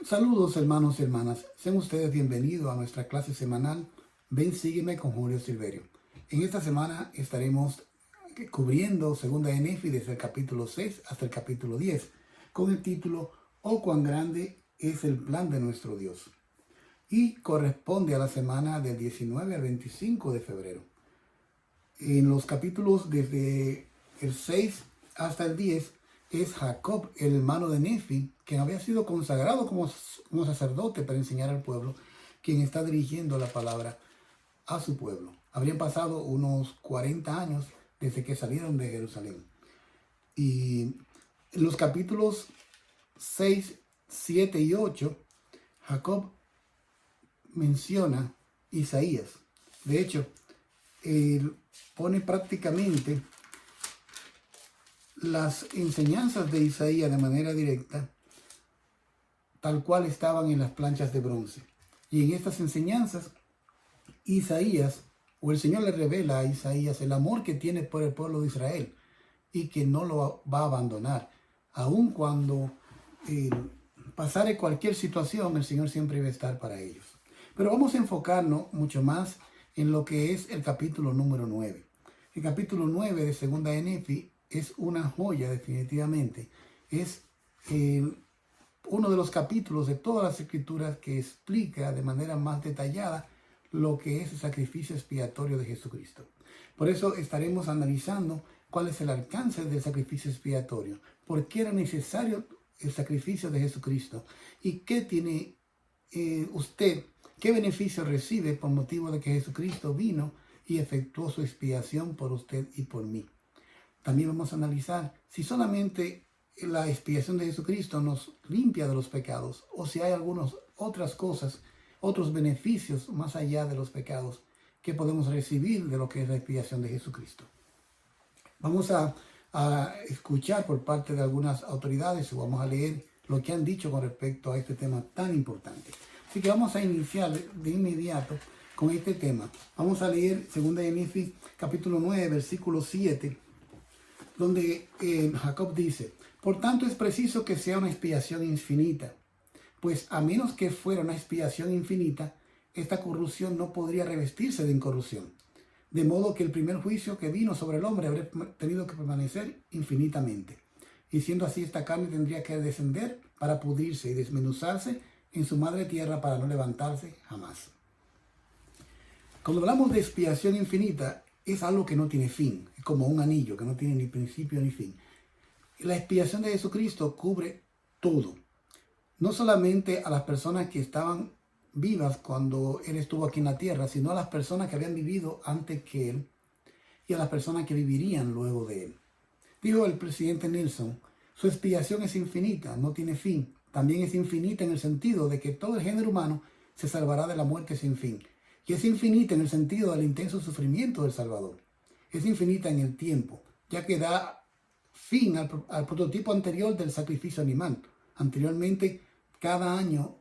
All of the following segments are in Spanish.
Saludos hermanos y hermanas, sean ustedes bienvenidos a nuestra clase semanal Ven Sígueme con Julio Silverio. En esta semana estaremos cubriendo segunda de Nefi desde el capítulo 6 hasta el capítulo 10 con el título Oh cuán grande es el plan de nuestro Dios, y corresponde a la semana del 19 al 25 de febrero. En los capítulos desde el 6 hasta el 10 es Jacob, el hermano de Nefi, quien había sido consagrado como sacerdote para enseñar al pueblo, quien está dirigiendo la palabra a su pueblo. Habrían pasado unos 40 años desde que salieron de Jerusalén. Y en los capítulos 6, 7 y 8, Jacob menciona Isaías. De hecho, él pone prácticamente las enseñanzas de Isaías de manera directa, tal cual estaban en las planchas de bronce. Y en estas enseñanzas, Isaías, o el Señor le revela a Isaías el amor que tiene por el pueblo de Israel y que no lo va a abandonar. Aun cuando pasare cualquier situación, el Señor siempre va a estar para ellos. Pero vamos a enfocarnos mucho más en lo que es el capítulo número 9. El capítulo 9 de segunda de Nefi es una joya definitivamente. Es uno de los capítulos de todas las escrituras que explica de manera más detallada lo que es el sacrificio expiatorio de Jesucristo. Por eso estaremos analizando cuál es el alcance del sacrificio expiatorio, por qué era necesario el sacrificio de Jesucristo y qué tiene usted, qué beneficio recibe por motivo de que Jesucristo vino y efectuó su expiación por usted y por mí. También vamos a analizar si solamente la expiación de Jesucristo nos limpia de los pecados o si hay algunas otras cosas, otros beneficios más allá de los pecados que podemos recibir de lo que es la expiación de Jesucristo. Vamos a escuchar por parte de algunas autoridades o vamos a leer lo que han dicho con respecto a este tema tan importante. Así que vamos a iniciar de inmediato con este tema. Vamos a leer 2 de Nefi, capítulo 9, versículo 7, donde Jacob dice: por tanto es preciso que sea una expiación infinita, pues a menos que fuera una expiación infinita, esta corrupción no podría revestirse de incorrupción. De modo que el primer juicio que vino sobre el hombre habría tenido que permanecer infinitamente. Y siendo así, esta carne tendría que descender para pudrirse y desmenuzarse en su madre tierra para no levantarse jamás. Cuando hablamos de expiación infinita, es algo que no tiene fin, es como un anillo que no tiene ni principio ni fin. La expiación de Jesucristo cubre todo, no solamente a las personas que estaban vivas cuando Él estuvo aquí en la tierra, sino a las personas que habían vivido antes que Él y a las personas que vivirían luego de Él. Dijo el presidente Nelson: su expiación es infinita, no tiene fin. También es infinita en el sentido de que todo el género humano se salvará de la muerte sin fin. Y es infinita en el sentido del intenso sufrimiento del Salvador. Es infinita en el tiempo, ya que da fin al prototipo anterior del sacrificio animal. Anteriormente, cada año,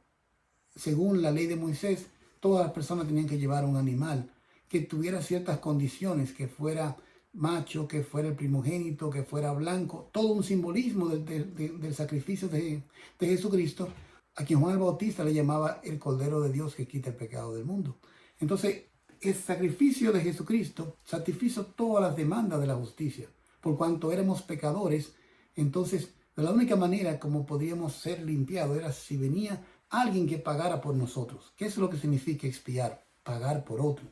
según la ley de Moisés, todas las personas tenían que llevar un animal que tuviera ciertas condiciones, que fuera macho, que fuera el primogénito, que fuera blanco, todo un simbolismo del sacrificio de Jesucristo, a quien Juan el Bautista le llamaba el Cordero de Dios que quita el pecado del mundo. Entonces, el sacrificio de Jesucristo satisfizo todas las demandas de la justicia. Por cuanto éramos pecadores, entonces de la única manera como podíamos ser limpiados era si venía alguien que pagara por nosotros. ¿Qué es lo que significa expiar? Pagar por otro.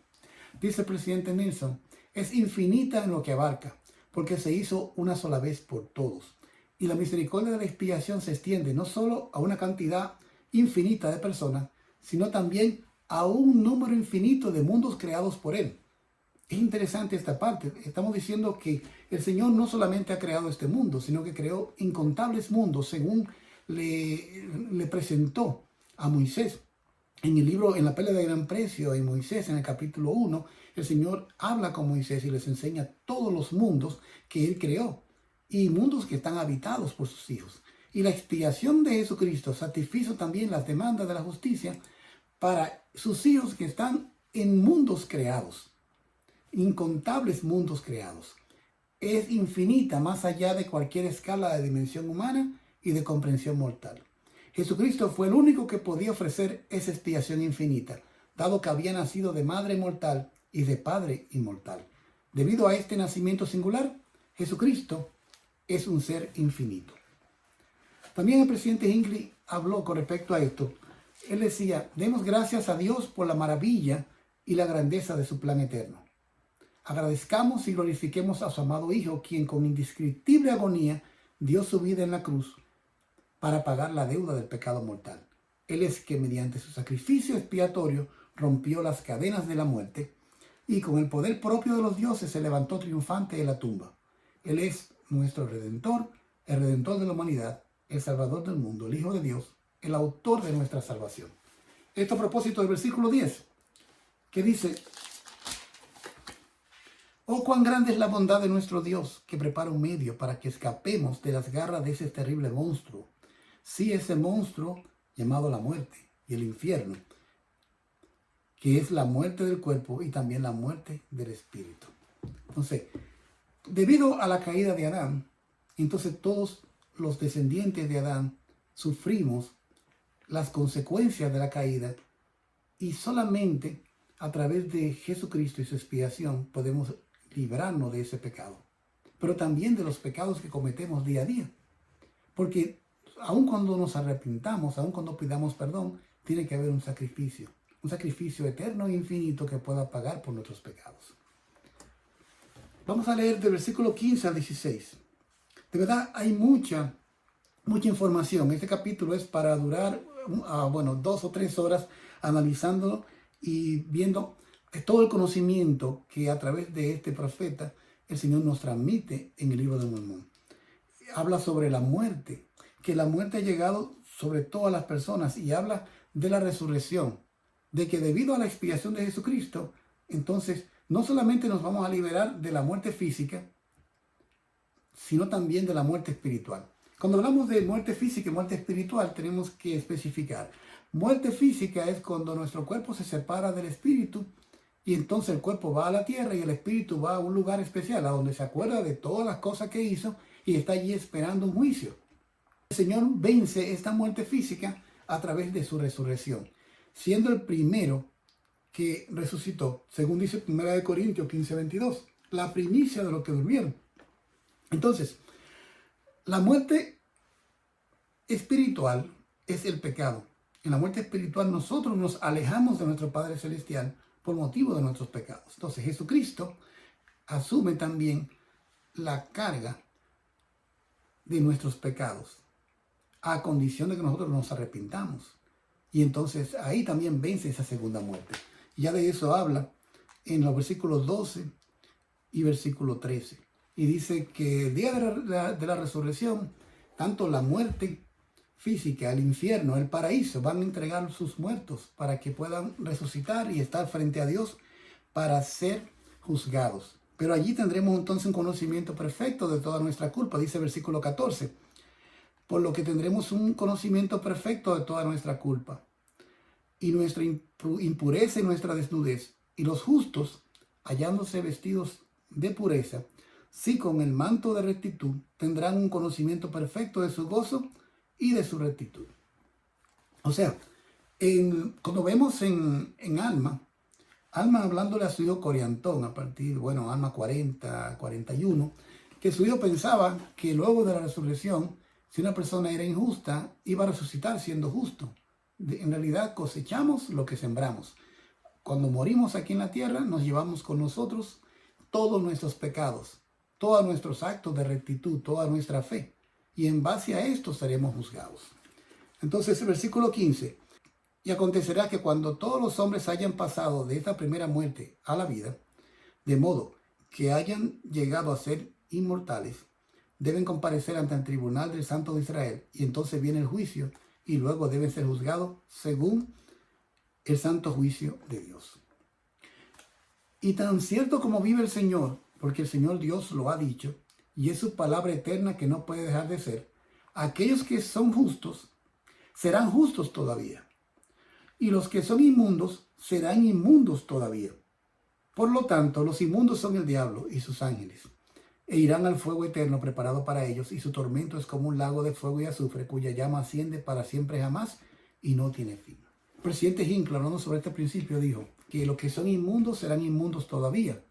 Dice el presidente Nelson: es infinita en lo que abarca, porque se hizo una sola vez por todos. Y la misericordia de la expiación se extiende no solo a una cantidad infinita de personas, sino también a un número infinito de mundos creados por Él. Es interesante esta parte. Estamos diciendo que el Señor no solamente ha creado este mundo, sino que creó incontables mundos según le presentó a Moisés. En el libro, en la pelea de gran precio, en Moisés, en el capítulo 1, el Señor habla con Moisés y les enseña todos los mundos que Él creó y mundos que están habitados por sus hijos. Y la expiación de Jesucristo satisfizo también las demandas de la justicia para sus hijos que están en mundos creados, incontables mundos creados. Es infinita más allá de cualquier escala de dimensión humana y de comprensión mortal. Jesucristo fue el único que podía ofrecer esa expiación infinita, dado que había nacido de madre mortal y de padre inmortal. Debido a este nacimiento singular, Jesucristo es un ser infinito. También el presidente Hinckley habló con respecto a esto. Él decía, demos gracias a Dios por la maravilla y la grandeza de su plan eterno. Agradezcamos y glorifiquemos a su amado Hijo, quien con indescriptible agonía dio su vida en la cruz para pagar la deuda del pecado mortal. Él es que mediante su sacrificio expiatorio rompió las cadenas de la muerte y con el poder propio de los dioses se levantó triunfante de la tumba. Él es nuestro Redentor, el Redentor de la humanidad, el Salvador del mundo, el Hijo de Dios, el autor de nuestra salvación. Esto a propósito del versículo 10, que dice, oh, cuán grande es la bondad de nuestro Dios, que prepara un medio para que escapemos de las garras de ese terrible monstruo. Sí, ese monstruo llamado la muerte y el infierno, que es la muerte del cuerpo y también la muerte del espíritu. Entonces, debido a la caída de Adán, entonces todos los descendientes de Adán sufrimos las consecuencias de la caída y solamente a través de Jesucristo y su expiación podemos librarnos de ese pecado, pero también de los pecados que cometemos día a día, porque aun cuando nos arrepintamos, aun cuando pidamos perdón, tiene que haber un sacrificio eterno e infinito que pueda pagar por nuestros pecados. Vamos a leer del versículo 15 al 16. De verdad hay mucha información. Este capítulo es para durar 2 o 3 horas analizándolo y viendo todo el conocimiento que a través de este profeta el Señor nos transmite en el libro de Mormón. Habla sobre la muerte, que la muerte ha llegado sobre todas las personas, y habla de la resurrección, de que debido a la expiación de Jesucristo, entonces no solamente nos vamos a liberar de la muerte física, sino también de la muerte espiritual. Cuando hablamos de muerte física y muerte espiritual, tenemos que especificar. Muerte física es cuando nuestro cuerpo se separa del espíritu y entonces el cuerpo va a la tierra y el espíritu va a un lugar especial, a donde se acuerda de todas las cosas que hizo y está allí esperando un juicio. El Señor vence esta muerte física a través de su resurrección, siendo el primero que resucitó, según dice 1 Corintios 15:22, la primicia de los que durmieron. Entonces, la muerte espiritual es el pecado. En la muerte espiritual nosotros nos alejamos de nuestro Padre Celestial por motivo de nuestros pecados. Entonces, Jesucristo asume también la carga de nuestros pecados, a condición de que nosotros nos arrepintamos. Y entonces ahí también vence esa segunda muerte. Ya de eso habla en los versículos 12 y versículo 13. Y dice que el día de la resurrección, tanto la muerte física, el infierno, el paraíso, van a entregar sus muertos para que puedan resucitar y estar frente a Dios para ser juzgados. Pero allí tendremos entonces un conocimiento perfecto de toda nuestra culpa, dice el versículo 14. Por lo que tendremos un conocimiento perfecto de toda nuestra culpa y nuestra impureza y nuestra desnudez. Y los justos, hallándose vestidos de pureza, sí con el manto de rectitud, tendrán un conocimiento perfecto de su gozo y de su rectitud. O sea, cuando vemos en Alma hablándole a su hijo Coriantón, a partir, Alma 40, 41, que su hijo pensaba que luego de la resurrección, si una persona era injusta, iba a resucitar siendo justo. En realidad cosechamos lo que sembramos. Cuando morimos aquí en la tierra, nos llevamos con nosotros todos nuestros pecados, todos nuestros actos de rectitud, toda nuestra fe. Y en base a esto seremos juzgados. Entonces, el versículo 15. Y acontecerá que cuando todos los hombres hayan pasado de esta primera muerte a la vida, de modo que hayan llegado a ser inmortales, deben comparecer ante el tribunal del Santo de Israel, y entonces viene el juicio, y luego deben ser juzgados según el santo juicio de Dios. Y tan cierto como vive el Señor, porque el Señor Dios lo ha dicho, y es su palabra eterna que no puede dejar de ser, aquellos que son justos serán justos todavía, y los que son inmundos serán inmundos todavía. Por lo tanto, los inmundos son el diablo y sus ángeles. e irán al fuego eterno preparado para ellos, y su tormento es como un lago de fuego y azufre, cuya llama asciende para siempre jamás y no tiene fin. El presidente Hinckley, hablando sobre este principio, dijo que los que son inmundos serán inmundos todavía.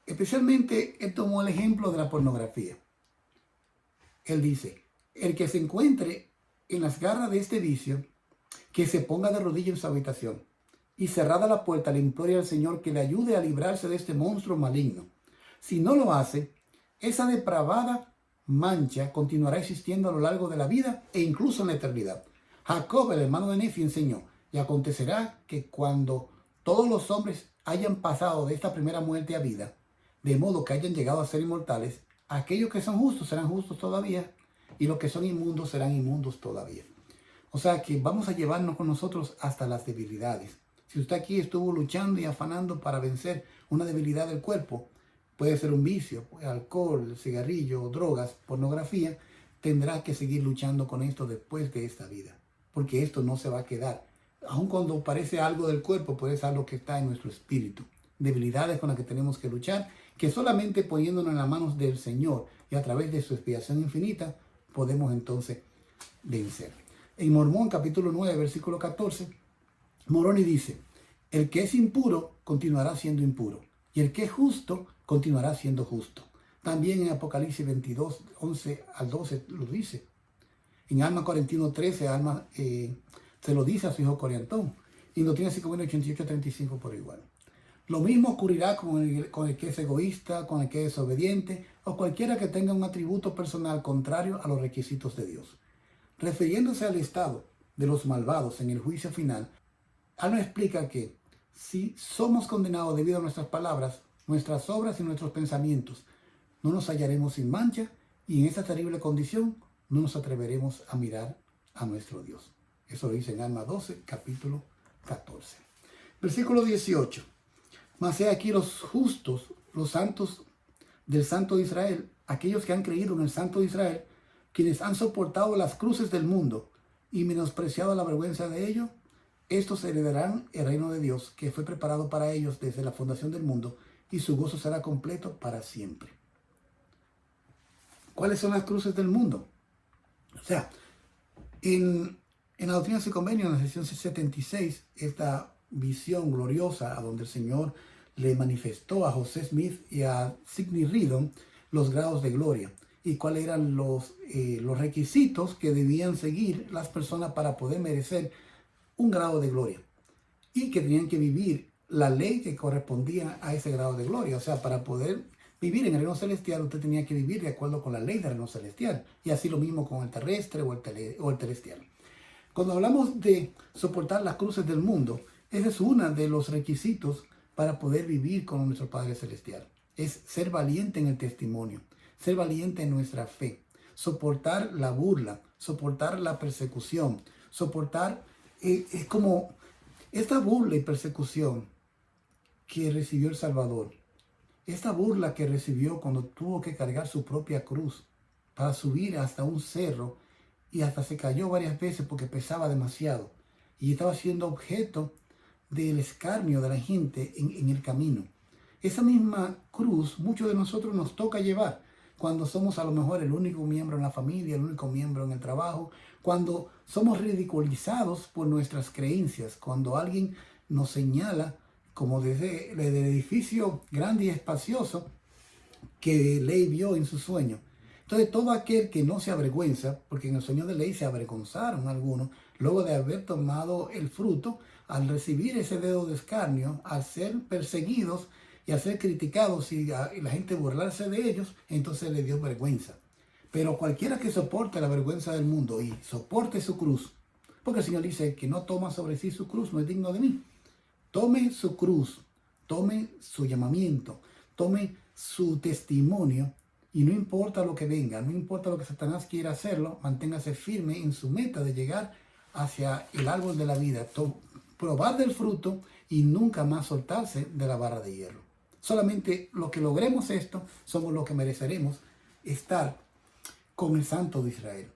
Especialmente, él tomó el ejemplo de la pornografía. Él dice, el que se encuentre en las garras de este vicio, que se ponga de rodillas en su habitación y cerrada la puerta le implore al Señor que le ayude a librarse de este monstruo maligno. Si no lo hace, esa depravada mancha continuará existiendo a lo largo de la vida e incluso en la eternidad. Jacob, el hermano de Nefi, enseñó, y acontecerá que cuando todos los hombres hayan pasado de esta primera muerte a vida, de modo que hayan llegado a ser inmortales, aquellos que son justos serán justos todavía, y los que son inmundos serán inmundos todavía. O sea que vamos a llevarnos con nosotros hasta las debilidades. Si usted aquí estuvo luchando y afanando para vencer una debilidad del cuerpo, puede ser un vicio, alcohol, cigarrillo, drogas, pornografía, tendrá que seguir luchando con esto después de esta vida, porque esto no se va a quedar. Aun cuando parece algo del cuerpo, puede ser algo que está en nuestro espíritu. Debilidades con las que tenemos que luchar, que solamente poniéndonos en las manos del Señor y a través de su expiación infinita, podemos entonces vencer. En Mormón capítulo 9, versículo 14, Moroni dice, el que es impuro continuará siendo impuro, y el que es justo continuará siendo justo. También en Apocalipsis 22, 11 al 12 lo dice. En Alma Corintino 13, se lo dice a su hijo Coriantón. Y en Doctrina 588, 35 por igual. Lo mismo ocurrirá con el que es egoísta, con el que es desobediente, o cualquiera que tenga un atributo personal contrario a los requisitos de Dios. Refiriéndose al estado de los malvados en el juicio final, Alma explica que si somos condenados debido a nuestras palabras, nuestras obras y nuestros pensamientos, no nos hallaremos sin mancha y en esta terrible condición no nos atreveremos a mirar a nuestro Dios. Eso lo dice en Alma 12, capítulo 14. Versículo 18. Mas he aquí los justos, los santos del Santo de Israel, aquellos que han creído en el Santo de Israel, quienes han soportado las cruces del mundo y menospreciado la vergüenza de ello, estos heredarán el reino de Dios, que fue preparado para ellos desde la fundación del mundo, y su gozo será completo para siempre. ¿Cuáles son las cruces del mundo? O sea, en la Doctrina y Convenios, en la sección 76, esta visión gloriosa a donde el Señor le manifestó a José Smith y a Sidney Rigdon los grados de gloria y cuáles eran los requisitos que debían seguir las personas para poder merecer un grado de gloria y que tenían que vivir la ley que correspondía a ese grado de gloria. O sea, para poder vivir en el reino celestial, usted tenía que vivir de acuerdo con la ley del reino celestial, y así lo mismo con el terrestre o el celestial. Cuando hablamos de soportar las cruces del mundo, ese es uno de los requisitos para poder vivir con nuestro Padre Celestial. Es ser valiente en el testimonio, ser valiente en nuestra fe, soportar la burla, soportar la persecución, soportar, es como esta burla y persecución que recibió el Salvador, esta burla que recibió cuando tuvo que cargar su propia cruz para subir hasta un cerro y hasta se cayó varias veces porque pesaba demasiado y estaba siendo objeto del escarnio de la gente en el camino. Esa misma cruz muchos de nosotros nos toca llevar cuando somos a lo mejor el único miembro en la familia, el único miembro en el trabajo, cuando somos ridiculizados por nuestras creencias, cuando alguien nos señala como desde el edificio grande y espacioso que Ley vio en su sueño. Entonces todo aquel que no se avergüenza, porque en el sueño de Ley se avergonzaron algunos, luego de haber tomado el fruto, al recibir ese dedo de escarnio, al ser perseguidos y al ser criticados y la gente burlarse de ellos, entonces le dio vergüenza. Pero cualquiera que soporte la vergüenza del mundo y soporte su cruz, porque el Señor dice que no toma sobre sí su cruz, no es digno de mí. Tome su cruz, tome su llamamiento, tome su testimonio y no importa lo que venga, no importa lo que Satanás quiera hacerlo, manténgase firme en su meta de llegar hacia el árbol de la vida, probar del fruto y nunca más soltarse de la barra de hierro. Solamente los que logremos esto somos los que mereceremos estar con el Santo de Israel.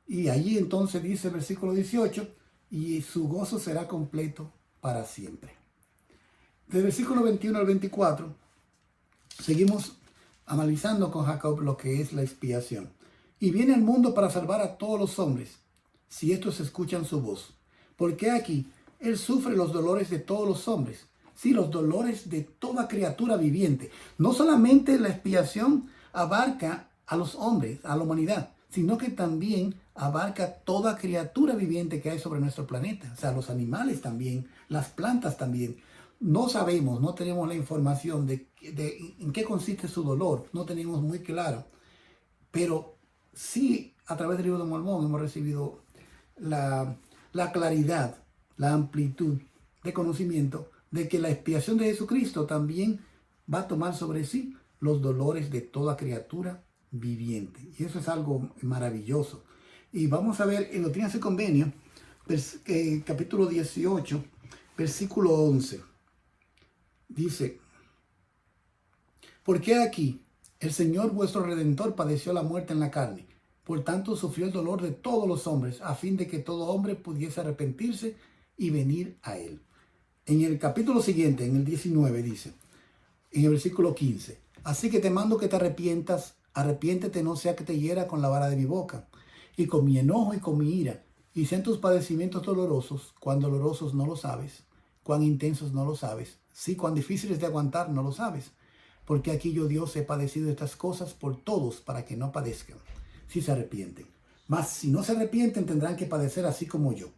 Y allí entonces dice el versículo 18, y su gozo será completo para siempre. Del versículo 21 al 24, seguimos analizando con Jacob lo que es la expiación. Y viene al mundo para salvar a todos los hombres, si estos escuchan su voz. Porque aquí Él sufre los dolores de todos los hombres, sí, los dolores de toda criatura viviente. No solamente la expiación abarca a los hombres, a la humanidad, sino que también abarca toda criatura viviente que hay sobre nuestro planeta. O sea, los animales también, las plantas también. No sabemos, no tenemos la información de en qué consiste su dolor, no tenemos muy claro. Pero sí, a través del libro de Mormón hemos recibido la claridad, la amplitud de conocimiento de que la expiación de Jesucristo también va a tomar sobre sí los dolores de toda criatura viviente. Y eso es algo maravilloso. Y vamos a ver en Doctrinas y Convenios, capítulo 18, versículo 11. Dice, porque aquí el Señor vuestro Redentor padeció la muerte en la carne. Por tanto, sufrió el dolor de todos los hombres, a fin de que todo hombre pudiese arrepentirse y venir a Él. En el capítulo siguiente, en el 19, dice, en el versículo 15, así que te mando que te arrepientas, arrepiéntete, no sea que te hiera con la vara de mi boca, y con mi enojo y con mi ira, y sean tus padecimientos dolorosos, cuán dolorosos no lo sabes, cuán intensos no lo sabes, sí, cuán difíciles de aguantar no lo sabes, porque aquí yo Dios he padecido estas cosas por todos para que no padezcan, si se arrepienten. Mas si no se arrepienten tendrán que padecer así como yo.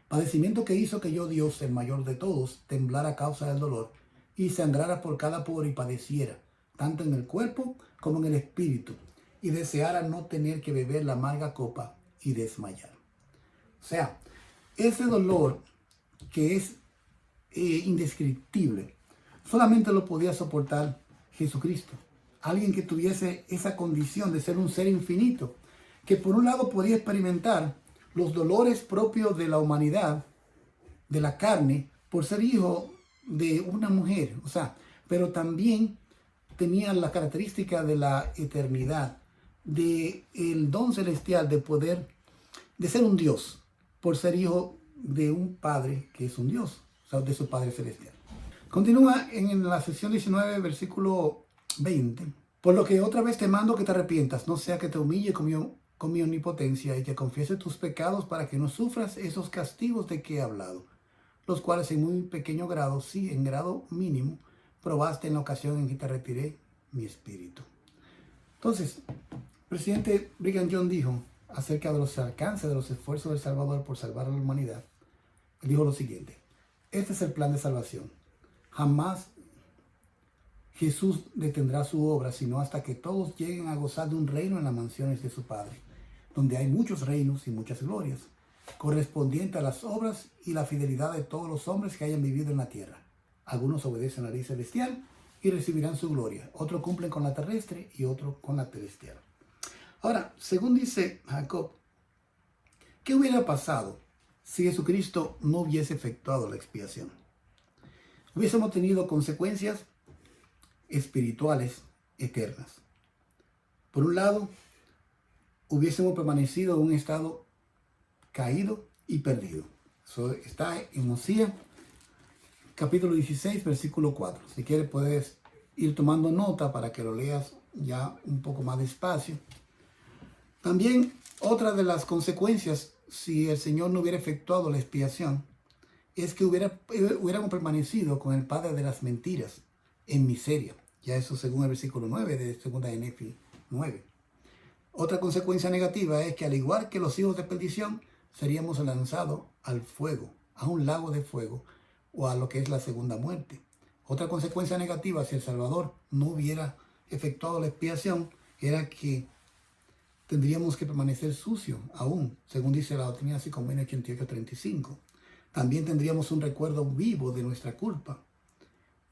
Padecimiento que hizo que yo Dios, el mayor de todos, temblara a causa del dolor, y sangrara por cada poro y padeciera, tanto en el cuerpo como en el espíritu, y deseara no tener que beber la amarga copa y desmayar. O sea, ese dolor que es indescriptible, solamente lo podía soportar Jesucristo. Alguien que tuviese esa condición de ser un ser infinito, que por un lado podía experimentar los dolores propios de la humanidad, de la carne, por ser hijo de una mujer, o sea, pero también tenía la característica de la eternidad, de el don celestial de poder, de ser un Dios, por ser hijo de un Padre que es un Dios, o sea, de su Padre celestial. Continúa en la sección 19, versículo 20. Por lo que otra vez te mando que te arrepientas, no sea que te humille con mi omnipotencia y que confieses tus pecados para que no sufras esos castigos de que he hablado, los cuales en muy pequeño grado, sí, en grado mínimo, probaste en la ocasión en que te retiré mi espíritu. Entonces, el presidente Brigham Young dijo acerca de los alcances de los esfuerzos del Salvador por salvar a la humanidad. Él dijo lo siguiente: este es el plan de salvación. Jamás Jesús detendrá su obra, sino hasta que todos lleguen a gozar de un reino en las mansiones de su Padre, donde hay muchos reinos y muchas glorias, correspondiente a las obras y la fidelidad de todos los hombres que hayan vivido en la tierra. Algunos obedecen a la ley celestial y recibirán su gloria. Otros cumplen con la terrestre y otros con la celestial. Ahora, según dice Jacob, ¿qué hubiera pasado si Jesucristo no hubiese efectuado la expiación? Hubiésemos tenido consecuencias espirituales eternas. Por un lado, hubiésemos permanecido en un estado caído y perdido. Eso está en Osías, capítulo 16, versículo 4. Si quieres puedes ir tomando nota para que lo leas ya un poco más despacio. También otra de las consecuencias, si el Señor no hubiera efectuado la expiación, es que hubiéramos permanecido con el padre de las mentiras en miseria. Ya eso según el versículo 9 de 2 de Nefi 9. Otra consecuencia negativa es que al igual que los hijos de perdición, seríamos lanzados al fuego, a un lago de fuego, o a lo que es la segunda muerte. Otra consecuencia negativa, si el Salvador no hubiera efectuado la expiación, era que tendríamos que permanecer sucios aún, según dice la Doctrina y Convenios 88:35. También tendríamos un recuerdo vivo de nuestra culpa.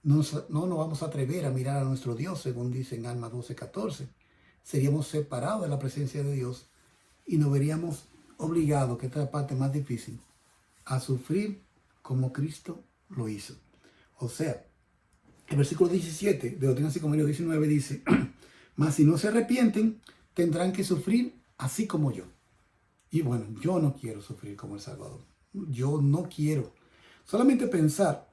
No nos vamos a atrever a mirar a nuestro Dios, según dice en Alma 12:14. Seríamos separados de la presencia de Dios y nos veríamos obligados, que esta es la parte más difícil, a sufrir como Cristo lo hizo. O sea, el versículo 17 de Doctrina y Convenios 19 dice, mas si no se arrepienten, tendrán que sufrir así como yo. Y bueno, yo no quiero sufrir como el Salvador. Yo no quiero. Solamente pensar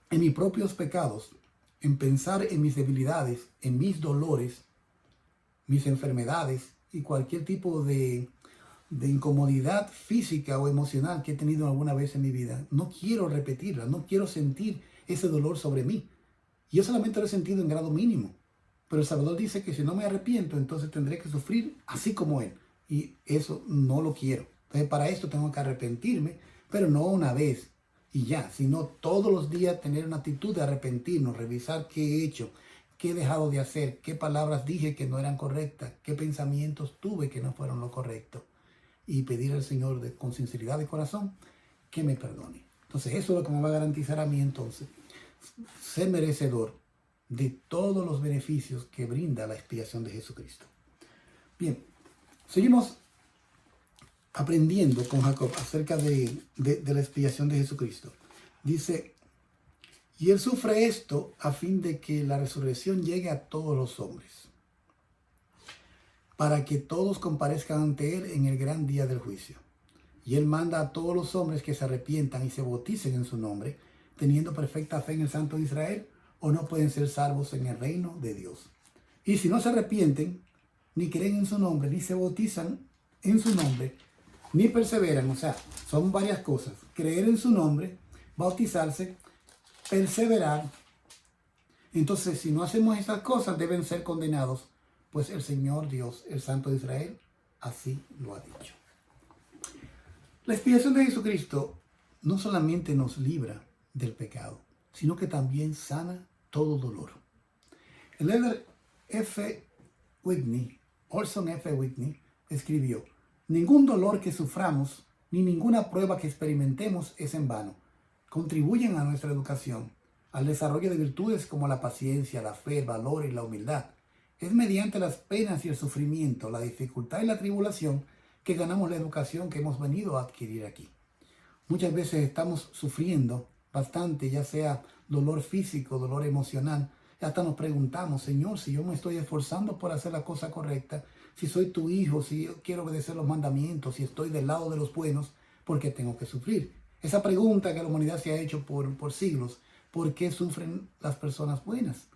en mis propios pecados en pensar en mis debilidades, en mis dolores, mis enfermedades y cualquier tipo de incomodidad física o emocional que he tenido alguna vez en mi vida. No quiero repetirla, no quiero sentir ese dolor sobre mí. Yo solamente lo he sentido en grado mínimo. Pero el Salvador dice que si no me arrepiento, entonces tendré que sufrir así como Él. Y eso no lo quiero. Entonces para esto tengo que arrepentirme, pero no una vez y ya, sino todos los días tener una actitud de arrepentirnos, revisar qué he hecho, qué he dejado de hacer, qué palabras dije que no eran correctas, qué pensamientos tuve que no fueron lo correcto. Y pedir al Señor con sinceridad de corazón que me perdone. Entonces eso es lo que me va a garantizar a mí entonces ser merecedor de todos los beneficios que brinda la expiación de Jesucristo. Bien, seguimos aprendiendo con Jacob acerca de la expiación de Jesucristo. Dice, y él sufre esto a fin de que la resurrección llegue a todos los hombres, para que todos comparezcan ante él en el gran día del juicio. Y él manda a todos los hombres que se arrepientan y se bauticen en su nombre, teniendo perfecta fe en el Santo de Israel, o no pueden ser salvos en el reino de Dios. Y si no se arrepienten, ni creen en su nombre, ni se bautizan en su nombre, ni perseveran, o sea, son varias cosas: creer en su nombre, bautizarse, perseverar. Entonces, si no hacemos estas cosas, deben ser condenados, pues el Señor Dios, el Santo de Israel, así lo ha dicho. La expiación de Jesucristo no solamente nos libra del pecado, sino que también sana todo dolor. El elder Orson F. Whitney, escribió: ningún dolor que suframos, ni ninguna prueba que experimentemos es en vano. Contribuyen a nuestra educación, al desarrollo de virtudes como la paciencia, la fe, el valor y la humildad. Es mediante las penas y el sufrimiento, la dificultad y la tribulación que ganamos la educación que hemos venido a adquirir aquí. Muchas veces estamos sufriendo bastante, ya sea dolor físico, dolor emocional. Hasta nos preguntamos: Señor, si yo me estoy esforzando por hacer la cosa correcta, si soy tu hijo, si yo quiero obedecer los mandamientos, si estoy del lado de los buenos, ¿por qué tengo que sufrir? Esa pregunta que la humanidad se ha hecho por siglos: ¿por qué sufren las personas buenas?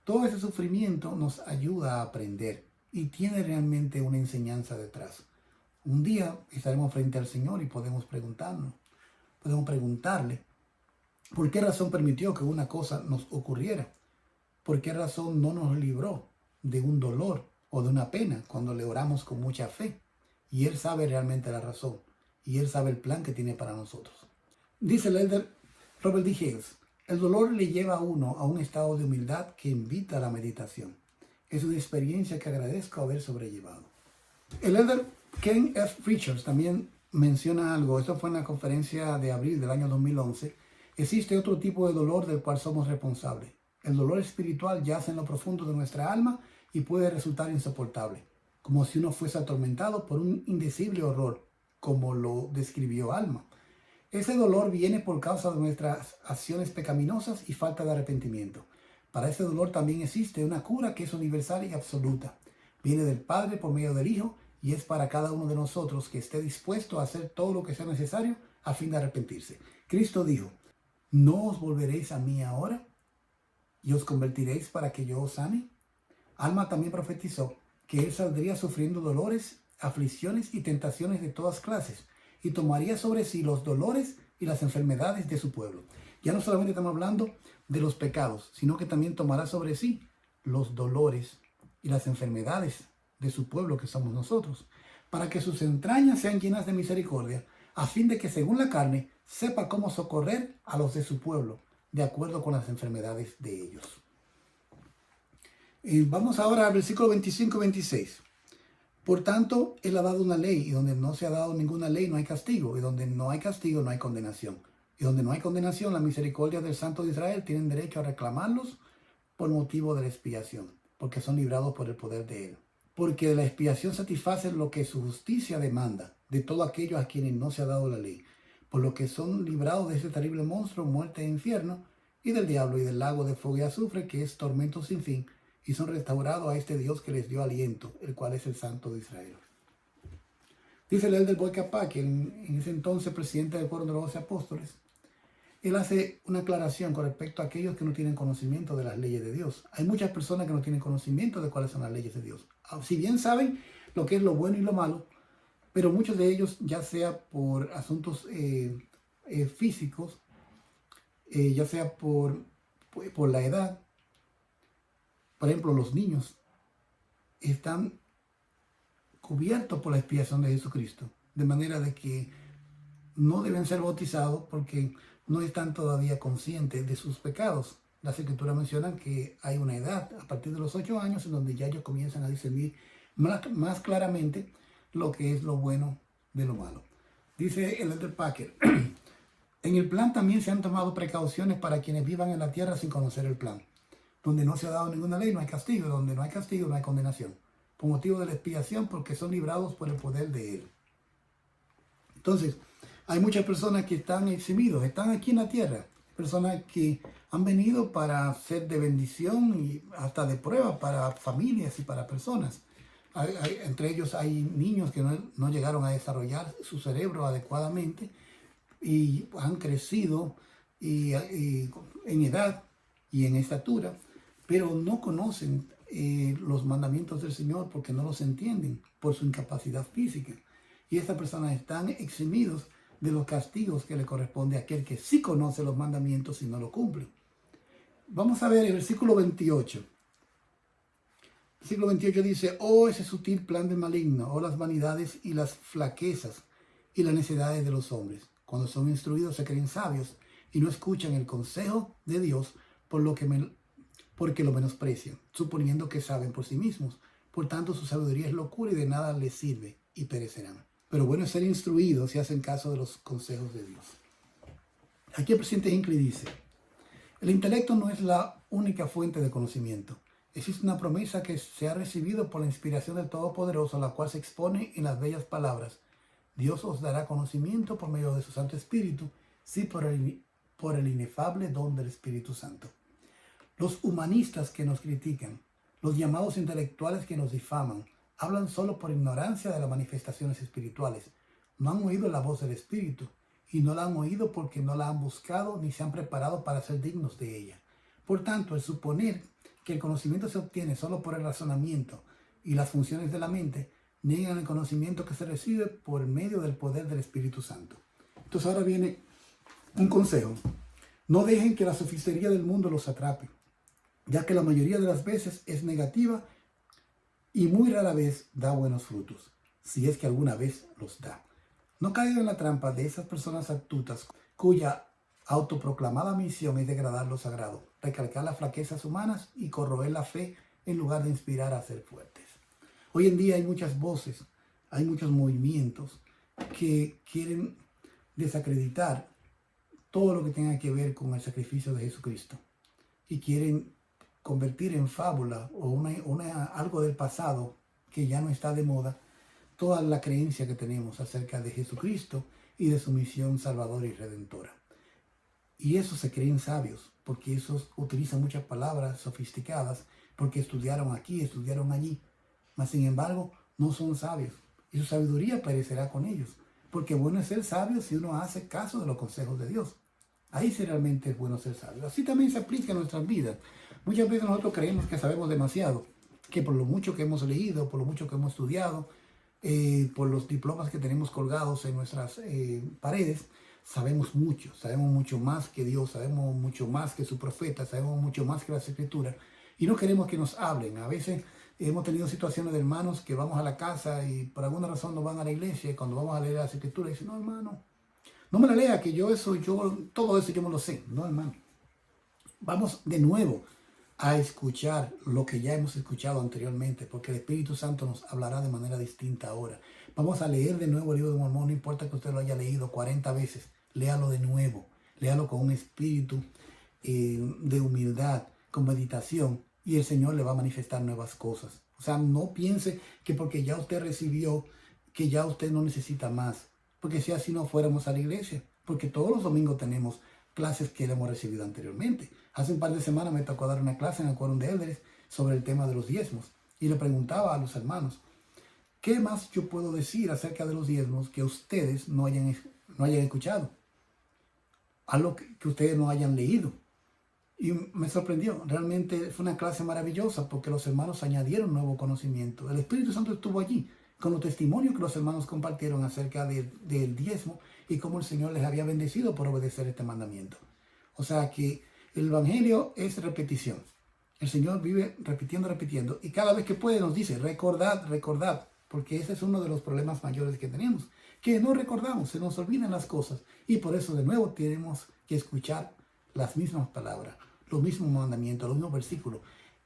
Todo ese sufrimiento nos ayuda a aprender y tiene realmente una enseñanza detrás. Un día estaremos frente al Señor y podemos preguntarle, ¿por qué razón permitió que una cosa nos ocurriera? ¿Por qué razón no nos libró de un dolor o de una pena cuando le oramos con mucha fe? Y Él sabe realmente la razón, y Él sabe el plan que tiene para nosotros. Dice el elder Robert D. Hales: el dolor le lleva a uno a un estado de humildad que invita a la meditación. Es una experiencia que agradezco haber sobrellevado. El elder Ken F. Richards también menciona algo. Esto fue en la conferencia de abril del año 2011. Existe otro tipo de dolor del cual somos responsables. El dolor espiritual yace en lo profundo de nuestra alma y puede resultar insoportable, como si uno fuese atormentado por un indecible horror, como lo describió Alma. Ese dolor viene por causa de nuestras acciones pecaminosas y falta de arrepentimiento. Para ese dolor también existe una cura que es universal y absoluta. Viene del Padre por medio del Hijo y es para cada uno de nosotros que esté dispuesto a hacer todo lo que sea necesario a fin de arrepentirse. Cristo dijo: ¿no os volveréis a mí ahora y os convertiréis para que yo os sane? Alma también profetizó que él saldría sufriendo dolores, aflicciones y tentaciones de todas clases, y tomaría sobre sí los dolores y las enfermedades de su pueblo. Ya no solamente estamos hablando de los pecados, sino que también tomará sobre sí los dolores y las enfermedades de su pueblo, que somos nosotros, para que sus entrañas sean llenas de misericordia, a fin de que según la carne sepa cómo socorrer a los de su pueblo, de acuerdo con las enfermedades de ellos. Vamos ahora al versículo 25 y 26. Por tanto, Él ha dado una ley, y donde no se ha dado ninguna ley no hay castigo, y donde no hay castigo no hay condenación. Y donde no hay condenación, la misericordia del Santo de Israel tienen derecho a reclamarlos por motivo de la expiación, porque son librados por el poder de Él. Porque la expiación satisface lo que su justicia demanda de todos aquellos a quienes no se ha dado la ley, por lo que son librados de ese terrible monstruo, muerte e infierno, y del diablo y del lago de fuego y azufre, que es tormento sin fin, y son restaurados a este Dios que les dio aliento, el cual es el Santo de Israel. Dice el elder Boy Capá, que en ese entonces presidente del Coro de los 12 Apóstoles: él hace una aclaración con respecto a aquellos que no tienen conocimiento de las leyes de Dios. Hay muchas personas que no tienen conocimiento de cuáles son las leyes de Dios. Si bien saben lo que es lo bueno y lo malo, pero muchos de ellos, ya sea por asuntos físicos, ya sea por la edad, por ejemplo, los niños están cubiertos por la expiación de Jesucristo, de manera de que no deben ser bautizados porque no están todavía conscientes de sus pecados. Las escrituras mencionan que hay una edad a partir de los 8 años en donde ya ellos comienzan a discernir más claramente lo que es lo bueno de lo malo. Dice el Elder Packer, en el plan también se han tomado precauciones para quienes vivan en la tierra sin conocer el plan. Donde no se ha dado ninguna ley no hay castigo, donde no hay castigo no hay condenación, por motivo de la expiación, porque son librados por el poder de él. Entonces, hay muchas personas que están eximidos, están aquí en la tierra, personas que han venido para ser de bendición y hasta de prueba para familias y para personas. Entre ellos hay niños que no llegaron a desarrollar su cerebro adecuadamente y han crecido en edad y en estatura, pero no conocen los mandamientos del Señor porque no los entienden por su incapacidad física. Y estas personas están eximidos de los castigos que le corresponde a aquel que sí conoce los mandamientos y no lo cumple. Vamos a ver el versículo 28. El versículo 28 dice, oh, ese sutil plan del maligno, oh, las vanidades y las flaquezas y las necedades de los hombres. Cuando son instruidos se creen sabios y no escuchan el consejo de Dios porque lo menosprecian, suponiendo que saben por sí mismos. Por tanto, su sabiduría es locura y de nada les sirve y perecerán. Pero bueno es ser instruidos si hacen caso de los consejos de Dios. Aquí el presidente Hinckley dice, el intelecto no es la única fuente de conocimiento. Existe una promesa que se ha recibido por la inspiración del Todopoderoso, la cual se expone en las bellas palabras. Dios os dará conocimiento por medio de su Santo Espíritu, sí por el inefable don del Espíritu Santo. Los humanistas que nos critican, los llamados intelectuales que nos difaman, hablan solo por ignorancia de las manifestaciones espirituales. No han oído la voz del Espíritu y no la han oído porque no la han buscado ni se han preparado para ser dignos de ella. Por tanto, el suponer que el conocimiento se obtiene solo por el razonamiento y las funciones de la mente, niegan el conocimiento que se recibe por medio del poder del Espíritu Santo. Entonces ahora viene un consejo. No dejen que la sofistería del mundo los atrape, ya que la mayoría de las veces es negativa y muy rara vez da buenos frutos, si es que alguna vez los da. No caigan en la trampa de esas personas astutas cuya autoproclamada misión es degradar lo sagrado, recalcar las flaquezas humanas y corroer la fe en lugar de inspirar a ser fuertes. Hoy en día hay muchas voces, hay muchos movimientos que quieren desacreditar todo lo que tenga que ver con el sacrificio de Jesucristo y quieren convertir en fábula o algo del pasado que ya no está de moda toda la creencia que tenemos acerca de Jesucristo y de su misión salvadora y redentora. Y esos se creen sabios porque esos utilizan muchas palabras sofisticadas porque estudiaron aquí, estudiaron allí, mas sin embargo no son sabios y su sabiduría perecerá con ellos, porque bueno es ser sabio si uno hace caso de los consejos de Dios. Ahí sí realmente es bueno ser sabio. Así también se aplica en nuestras vidas. Muchas veces nosotros creemos que sabemos demasiado, que por lo mucho que hemos leído, por lo mucho que hemos estudiado, por los diplomas que tenemos colgados en nuestras paredes, sabemos mucho más que Dios, sabemos mucho más que su profeta, sabemos mucho más que las escrituras, y no queremos que nos hablen. A veces hemos tenido situaciones de hermanos que vamos a la casa y por alguna razón no van a la iglesia, y cuando vamos a leer las escrituras dicen, no hermano, no me la lea, que todo eso yo me lo sé. No, hermano. Vamos de nuevo a escuchar lo que ya hemos escuchado anteriormente, porque el Espíritu Santo nos hablará de manera distinta ahora. Vamos a leer de nuevo el libro de Mormón, no importa que usted lo haya leído 40 veces, léalo de nuevo, léalo con un espíritu de humildad, con meditación, y el Señor le va a manifestar nuevas cosas. O sea, no piense que porque ya usted recibió, que ya usted no necesita más. Porque si así no fuéramos a la iglesia, porque todos los domingos tenemos clases que hemos recibido anteriormente. Hace un par de semanas me tocó dar una clase en el quórum de Elders sobre el tema de los diezmos y le preguntaba a los hermanos, ¿qué más yo puedo decir acerca de los diezmos que ustedes no hayan escuchado? algo que ustedes no hayan leído. Y me sorprendió, realmente fue una clase maravillosa porque los hermanos añadieron nuevo conocimiento. El Espíritu Santo estuvo allí con los testimonios que los hermanos compartieron acerca del diezmo y cómo el Señor les había bendecido por obedecer este mandamiento. O sea que el Evangelio es repetición. El Señor vive repitiendo, y cada vez que puede nos dice, recordad, recordad, porque ese es uno de los problemas mayores que tenemos, que no recordamos, se nos olvidan las cosas, y por eso de nuevo tenemos que escuchar las mismas palabras, los mismos mandamientos, los mismos versículos.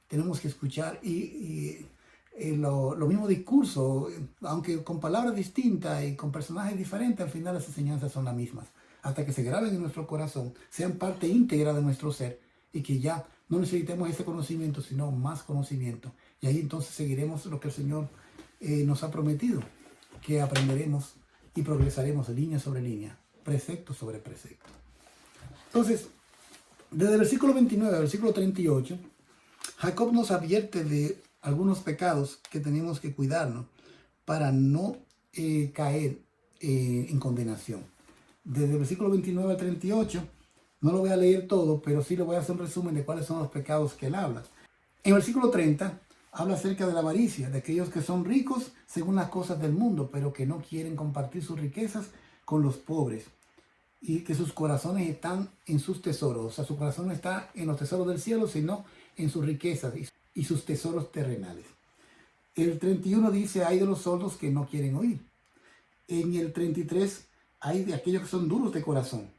Tenemos que escuchar lo mismo discurso, aunque con palabras distintas y con personajes diferentes, al final las enseñanzas son las mismas, hasta que se graben en nuestro corazón, sean parte íntegra de nuestro ser, y que ya no necesitemos ese conocimiento, sino más conocimiento. Y ahí entonces seguiremos lo que el Señor nos ha prometido, que aprenderemos y progresaremos línea sobre línea, precepto sobre precepto. Entonces, desde el versículo 29 al versículo 38, Jacob nos advierte de algunos pecados que tenemos que cuidarnos para no caer en condenación. Desde el versículo 29 al 38, no lo voy a leer todo, pero sí le voy a hacer un resumen de cuáles son los pecados que él habla. En el versículo 30, habla acerca de la avaricia, de aquellos que son ricos según las cosas del mundo, pero que no quieren compartir sus riquezas con los pobres, y que sus corazones están en sus tesoros. O sea, su corazón no está en los tesoros del cielo, sino en sus riquezas y sus tesoros terrenales. El 31 dice, hay de los sordos que no quieren oír. En el 33, hay de aquellos que son duros de corazón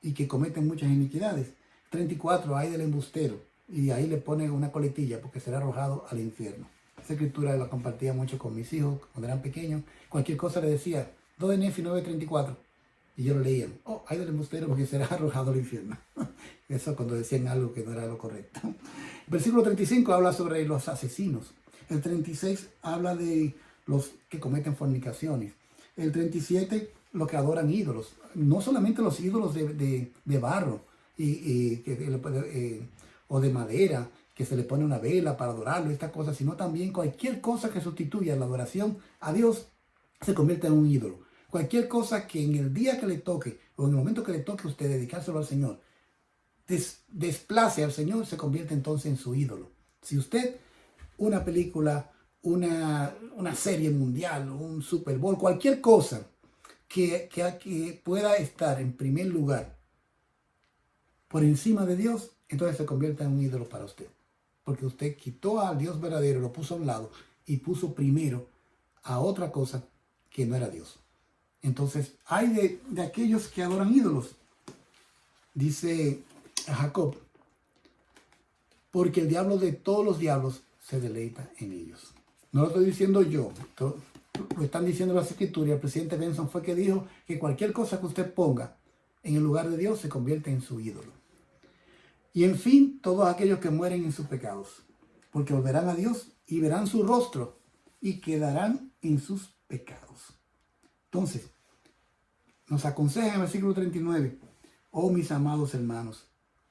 y que cometen muchas iniquidades. 34, hay del embustero, y ahí le pone una coletilla porque será arrojado al infierno. Esa escritura la compartía mucho con mis hijos cuando eran pequeños. Cualquier cosa le decía, 2 de Nefi 9:34, y yo lo leía, hay del embustero porque será arrojado al infierno. Eso cuando decían algo que no era lo correcto. El versículo 35 habla sobre los asesinos. El 36 habla de los que cometen fornicaciones. El 37, los que adoran ídolos. No solamente los ídolos de barro o de madera, que se le pone una vela para adorarlo, estas cosas, sino también cualquier cosa que sustituya la adoración a Dios se convierte en un ídolo. Cualquier cosa que en el día que le toque o en el momento que le toque a usted dedicárselo al Señor, desplace al Señor, se convierte entonces en su ídolo. Si usted, una película, una serie mundial, un Super Bowl, cualquier cosa que pueda estar en primer lugar por encima de Dios, entonces se convierte en un ídolo para usted. Porque usted quitó al Dios verdadero, lo puso a un lado y puso primero a otra cosa que no era Dios. Entonces, hay de aquellos que adoran ídolos. Dice Jacob, porque el diablo de todos los diablos se deleita en ellos. No lo estoy diciendo yo, lo están diciendo las escrituras. El presidente Benson fue que dijo que cualquier cosa que usted ponga en el lugar de Dios se convierte en su ídolo. Y en fin, todos aquellos que mueren en sus pecados, porque volverán a Dios y verán su rostro y quedarán en sus pecados. Entonces, nos aconseja en el versículo 39, oh mis amados hermanos,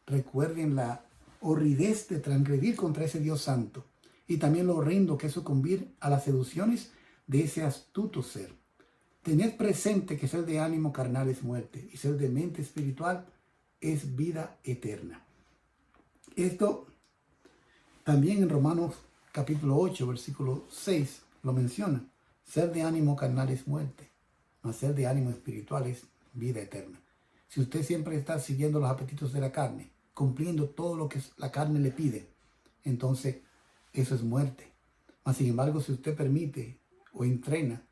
recuerden la horridez de transgredir contra ese Dios santo y también lo horrendo que es sucumbir a las seducciones de ese astuto ser. Tened presente que ser de ánimo carnal es muerte y ser de mente espiritual es vida eterna. Esto también en Romanos capítulo 8, versículo 6 lo menciona. Ser de ánimo carnal es muerte, mas ser de ánimo espiritual es vida eterna. Si usted siempre está siguiendo los apetitos de la carne, cumpliendo todo lo que la carne le pide, entonces eso es muerte. Mas sin embargo, si usted permite o entrena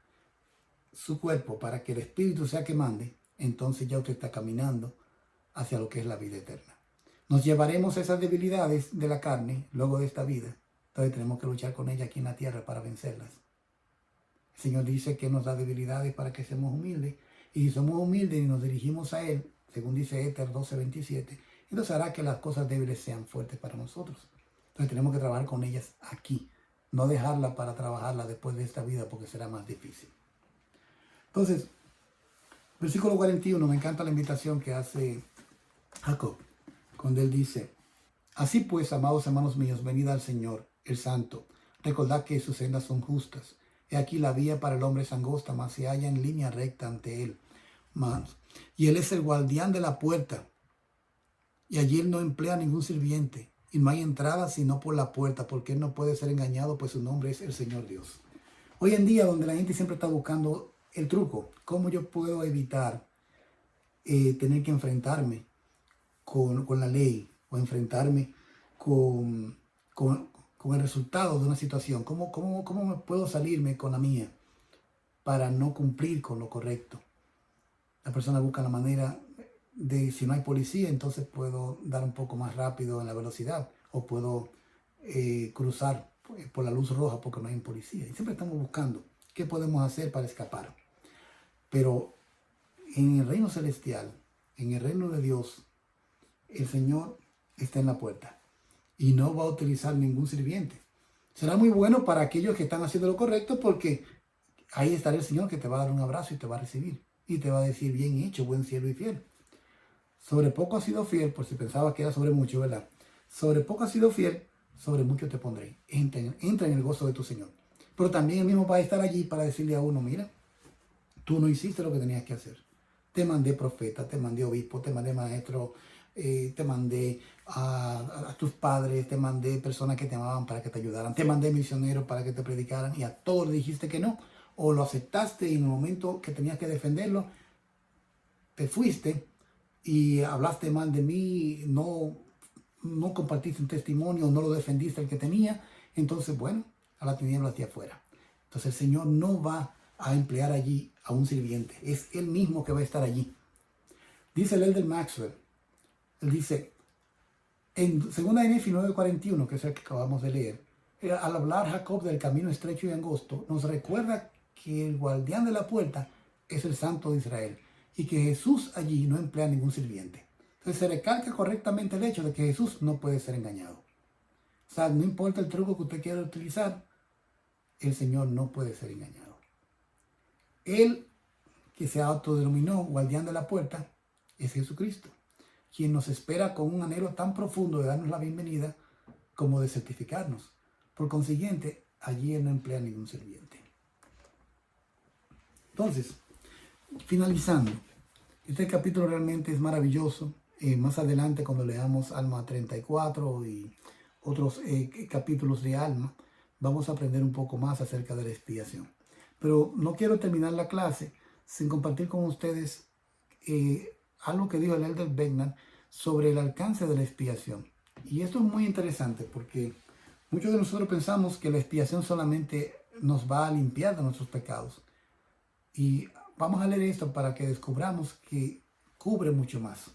su cuerpo para que el espíritu sea que mande, entonces ya usted está caminando hacia lo que es la vida eterna. Nos llevaremos esas debilidades de la carne luego de esta vida. Entonces tenemos que luchar con ella aquí en la tierra para vencerlas. El Señor dice que nos da debilidades para que seamos humildes. Y si somos humildes y nos dirigimos a Él, según dice Éter 12:27, entonces hará que las cosas débiles sean fuertes para nosotros. Entonces tenemos que trabajar con ellas aquí. No dejarla para trabajarla después de esta vida porque será más difícil. Entonces, versículo 41, me encanta la invitación que hace Jacob, cuando él dice, así pues, amados hermanos míos, venid al Señor, el Santo, recordad que sus sendas son justas. He aquí la vía para el hombre es angosta, mas se halla en línea recta ante él. Mas Y Él es el guardián de la puerta. Y allí Él no emplea ningún sirviente. Y no hay entrada sino por la puerta, porque Él no puede ser engañado, pues su nombre es el Señor Dios. Hoy en día, donde la gente siempre está buscando el truco, ¿cómo yo puedo evitar tener que enfrentarme con la ley o enfrentarme con, con el resultado de una situación? ¿Cómo me puedo salirme con la mía para no cumplir con lo correcto? La persona busca la manera de, si no hay policía, entonces puedo dar un poco más rápido en la velocidad o puedo cruzar por la luz roja porque no hay policía. Y siempre estamos buscando qué podemos hacer para escapar. Pero en el reino celestial, en el reino de Dios, el Señor está en la puerta y no va a utilizar ningún sirviente. Será muy bueno para aquellos que están haciendo lo correcto, porque ahí estará el Señor que te va a dar un abrazo y te va a recibir y te va a decir: bien hecho, buen siervo y fiel. Sobre poco has sido fiel, por si pensabas que era sobre mucho, ¿verdad? Sobre poco has sido fiel, sobre mucho te pondré. Entra en el gozo de tu Señor. Pero también Él mismo va a estar allí para decirle a uno: mira, tú no hiciste lo que tenías que hacer. Te mandé profeta, te mandé obispo, te mandé maestro, te mandé a tus padres, te mandé personas que te amaban para que te ayudaran, te mandé misioneros para que te predicaran, y a todos le dijiste que no, o lo aceptaste y en el momento que tenías que defenderlo, te fuiste y hablaste mal de mí, no compartiste un testimonio, no lo defendiste el que tenía. Entonces, bueno, a la tiniebla hacia afuera. Entonces el Señor no va a emplear allí a un sirviente, es Él mismo que va a estar allí. Dice el Elder Maxwell, él dice, en 2 de Nefi 9:41, que es el que acabamos de leer, al hablar Jacob del camino estrecho y angosto, nos recuerda que el guardián de la puerta es el Santo de Israel y que Jesús allí no emplea ningún sirviente. Entonces se recalca correctamente el hecho de que Jesús no puede ser engañado. O sea, no importa el truco que usted quiera utilizar, el Señor no puede ser engañado. Él, que se autodenominó guardián de la puerta, es Jesucristo, quien nos espera con un anhelo tan profundo de darnos la bienvenida como de certificarnos. Por consiguiente, allí Él no emplea ningún sirviente. Entonces, finalizando, este capítulo realmente es maravilloso. Más adelante, cuando leamos Alma 34 y otros capítulos de Alma, vamos a aprender un poco más acerca de la expiación. Pero no quiero terminar la clase sin compartir con ustedes algo que dijo el Elder Begnan sobre el alcance de la expiación. Y esto es muy interesante porque muchos de nosotros pensamos que la expiación solamente nos va a limpiar de nuestros pecados. Y vamos a leer esto para que descubramos que cubre mucho más.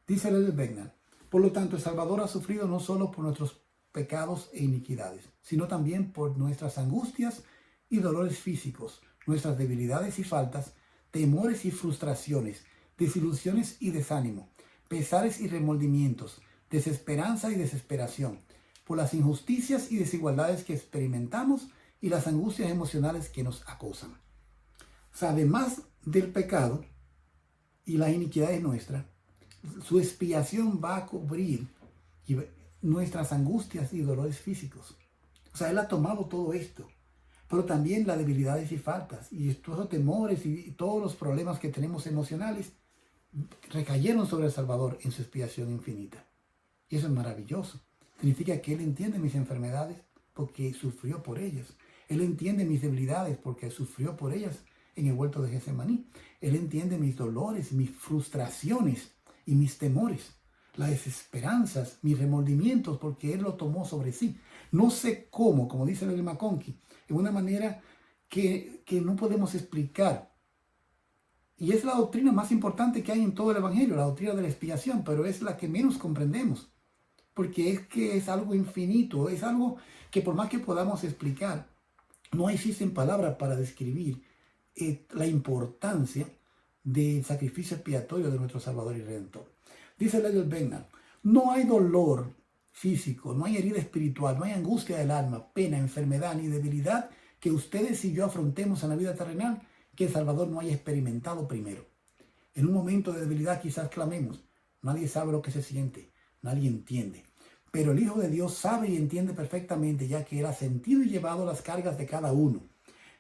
Dice el Elder Begnan: por lo tanto, el Salvador ha sufrido no solo por nuestros pecados e iniquidades, sino también por nuestras angustias y dolores físicos, nuestras debilidades y faltas, temores y frustraciones, desilusiones y desánimo, pesares y remordimientos, desesperanza y desesperación, por las injusticias y desigualdades que experimentamos y las angustias emocionales que nos acosan. O sea, además del pecado y las iniquidades nuestras, su expiación va a cubrir nuestras angustias y dolores físicos. O sea, Él ha tomado todo esto, pero también las debilidades y faltas, y todos los temores y todos los problemas que tenemos emocionales recayeron sobre el Salvador en su expiación infinita. Y eso es maravilloso. Significa que Él entiende mis enfermedades porque sufrió por ellas. Él entiende mis debilidades porque sufrió por ellas en el huerto de Getsemaní. Él entiende mis dolores, mis frustraciones y mis temores, las desesperanzas, mis remordimientos, porque Él lo tomó sobre sí. No sé cómo, como dice el McConkie, en una manera que no podemos explicar. Y es la doctrina más importante que hay en todo el Evangelio, la doctrina de la expiación, pero es la que menos comprendemos, porque es que es algo infinito, es algo que por más que podamos explicar, no existen palabras para describir la importancia del sacrificio expiatorio de nuestro Salvador y Redentor. Dice el Elder Begnan: no hay dolor físico, no hay herida espiritual, no hay angustia del alma, pena, enfermedad ni debilidad que ustedes y yo afrontemos en la vida terrenal que el Salvador no haya experimentado primero. En un momento de debilidad quizás clamemos: nadie sabe lo que se siente, nadie entiende. Pero el Hijo de Dios sabe y entiende perfectamente, ya que Él ha sentido y llevado las cargas de cada uno.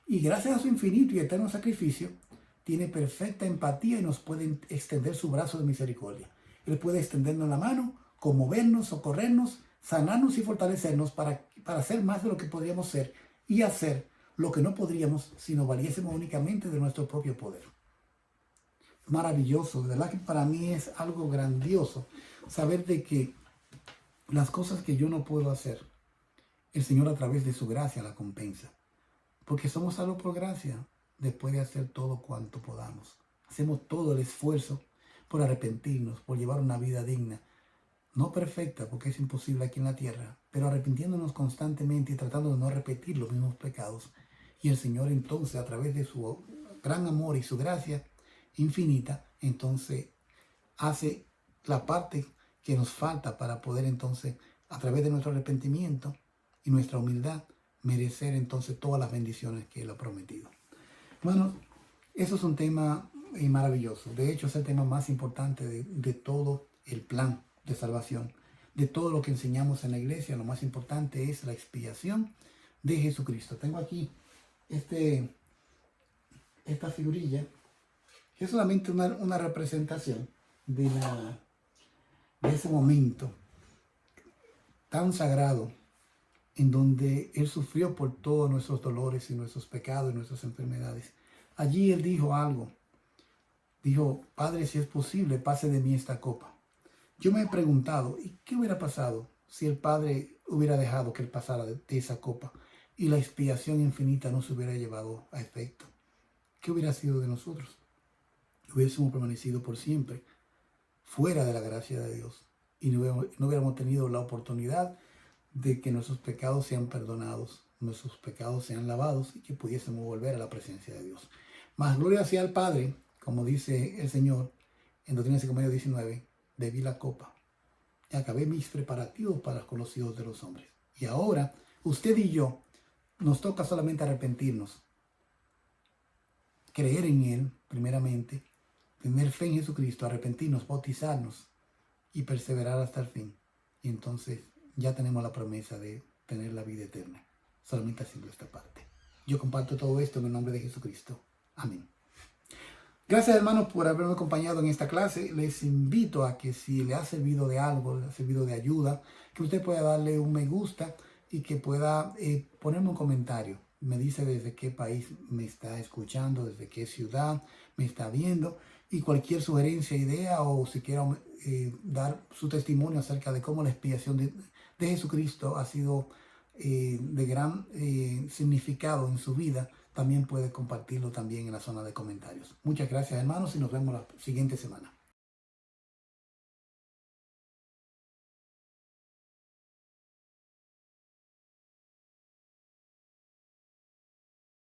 Y gracias a su infinito y eterno sacrificio, tiene perfecta empatía y nos puede extender su brazo de misericordia. Él puede extendernos la mano, conmovernos, socorrernos, sanarnos y fortalecernos para hacer más de lo que podríamos ser y hacer lo que no podríamos si nos valiésemos únicamente de nuestro propio poder. Maravilloso, de verdad que para mí es algo grandioso saber de que las cosas que yo no puedo hacer, el Señor a través de su gracia la compensa. Porque somos salvos por gracia, después de hacer todo cuanto podamos. Hacemos todo el esfuerzo por arrepentirnos, por llevar una vida digna. No perfecta, porque es imposible aquí en la tierra, pero arrepintiéndonos constantemente y tratando de no repetir los mismos pecados. Y el Señor entonces, a través de su gran amor y su gracia infinita, entonces hace la parte que nos falta para poder entonces, a través de nuestro arrepentimiento y nuestra humildad, merecer entonces todas las bendiciones que Él ha prometido. Hermanos, eso es un tema maravilloso. De hecho, es el tema más importante de todo el plan de salvación. De todo lo que enseñamos en la iglesia, lo más importante es la expiación de Jesucristo. Tengo aquí esta figurilla, que es solamente una representación de ese momento tan sagrado en donde Él sufrió por todos nuestros dolores y nuestros pecados y nuestras enfermedades. Allí Él dijo algo. Dijo, Padre, si es posible, pase de mí esta copa. Yo me he preguntado, ¿y qué hubiera pasado si el Padre hubiera dejado que Él pasara de esa copa y la expiación infinita no se hubiera llevado a efecto? ¿Qué hubiera sido de nosotros? Hubiésemos permanecido por siempre fuera de la gracia de Dios y no hubiéramos tenido la oportunidad de que nuestros pecados sean perdonados, nuestros pecados sean lavados y que pudiésemos volver a la presencia de Dios. Mas gloria sea al Padre, como dice el Señor en Doctrina y Convenios 19, bebí la copa y acabé mis preparativos para con los hijos de los hombres. Y ahora, usted y yo, nos toca solamente arrepentirnos, creer en Él, primeramente, tener fe en Jesucristo, arrepentirnos, bautizarnos y perseverar hasta el fin. Y entonces ya tenemos la promesa de tener la vida eterna, solamente haciendo esta parte. Yo comparto todo esto en el nombre de Jesucristo. Amén. Gracias, hermanos, por haberme acompañado en esta clase. Les invito a que si le ha servido de algo, le ha servido de ayuda, que usted pueda darle un me gusta y que pueda ponerme un comentario. Me dice desde qué país me está escuchando, desde qué ciudad me está viendo, y cualquier sugerencia, idea o si quiera dar su testimonio acerca de cómo la expiación de Jesucristo ha sido de gran significado en su vida, también puede compartirlo también en la zona de comentarios. Muchas gracias, hermanos, y nos vemos la siguiente semana.